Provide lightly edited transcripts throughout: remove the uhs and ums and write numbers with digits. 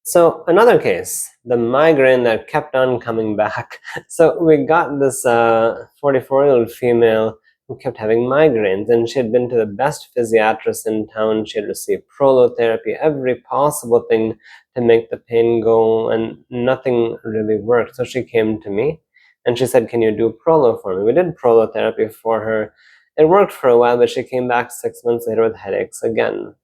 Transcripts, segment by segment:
So another case, the migraine that kept on coming back. So we got this 44-year-old female who kept having migraines, and she had been to the best physiatrist in town. She had received prolotherapy, every possible thing to make the pain go, and nothing really worked. So she came to me and she said, "Can you do prolo for me?" We did prolotherapy for her. It worked for a while, but she came back 6 months later with headaches again.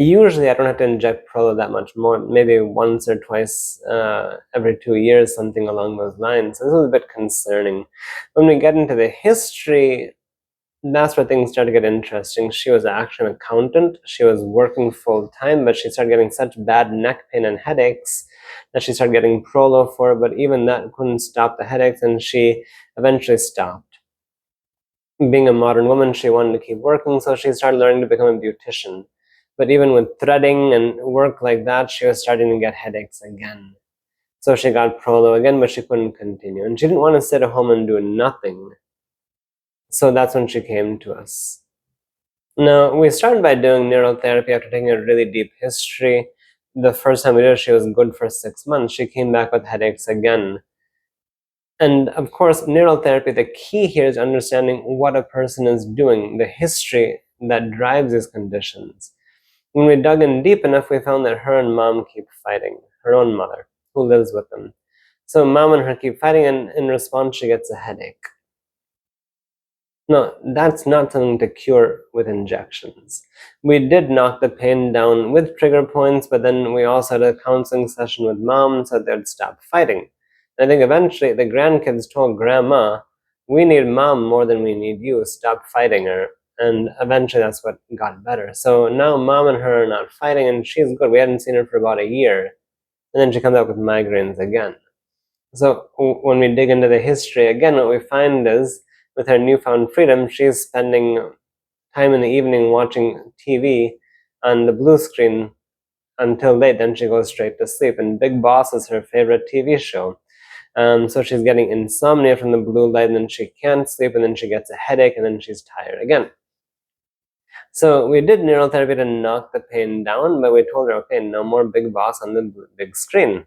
Usually I don't have to inject Prolo that much more, maybe once or twice every 2 years, something along those lines. So this was a bit concerning. When we get into the history, that's where things start to get interesting. She was actually an accountant. She was working full time, but she started getting such bad neck pain and headaches that she started getting Prolo for, but even that couldn't stop the headaches, and she eventually stopped. Being a modern woman, she wanted to keep working, so she started learning to become a beautician. But even with threading and work like that, she was starting to get headaches again. So she got Prolo again, but she couldn't continue. And she didn't want to sit at home and do nothing. So that's when she came to us. Now, we started by doing neurotherapy after taking a really deep history. The first time we did it, she was good for 6 months. She came back with headaches again. And of course, neurotherapy, the key here is understanding what a person is doing, the history that drives these conditions. When we dug in deep enough, we found that her and mom keep fighting, her own mother, who lives with them. So mom and her keep fighting, and in response, she gets a headache. No, that's not something to cure with injections. We did knock the pain down with trigger points, but then we also had a counseling session with mom so they'd stop fighting. I think eventually the grandkids told grandma, "We need mom more than we need you, stop fighting her." And eventually that's what got better. So now mom and her are not fighting, and she's good. We hadn't seen her for about a year. And then she comes up with migraines again. So when we dig into the history, again, what we find is with her newfound freedom, she's spending time in the evening watching TV on the blue screen until late. Then she goes straight to sleep. And Big Boss is her favorite TV show. So she's getting insomnia from the blue light, and then she can't sleep, and then she gets a headache, and then she's tired again. So we did neurotherapy to knock the pain down, but we told her, okay, no more Big Boss on the big screen.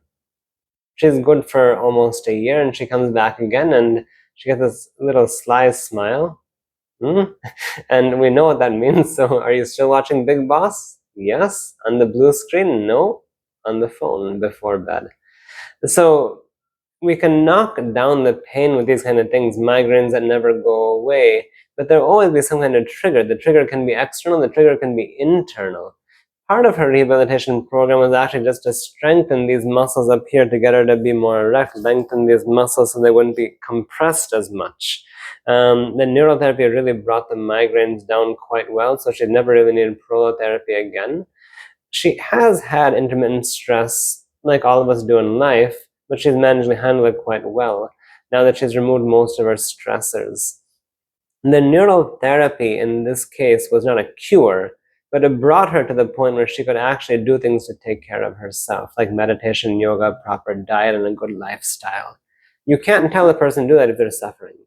She's good for almost a year, and she comes back again, and she gets this little sly smile. And we know what that means. So are you still watching Big Boss? Yes. On the blue screen? No. On the phone before bed. So we can knock down the pain with these kind of things, migraines that never go away, but there'll always be some kind of trigger. The trigger can be external, the trigger can be internal. Part of her rehabilitation program was actually just to strengthen these muscles up here to get her to be more erect, lengthen these muscles so they wouldn't be compressed as much. The neurotherapy really brought the migraines down quite well, so she never really needed prolotherapy again. She has had intermittent stress, like all of us do in life, but she's managed to handle it quite well now that she's removed most of her stressors. The neurotherapy in this case was not a cure, but it brought her to the point where she could actually do things to take care of herself, like meditation, yoga, proper diet, and a good lifestyle. You can't tell a person to do that if they're suffering.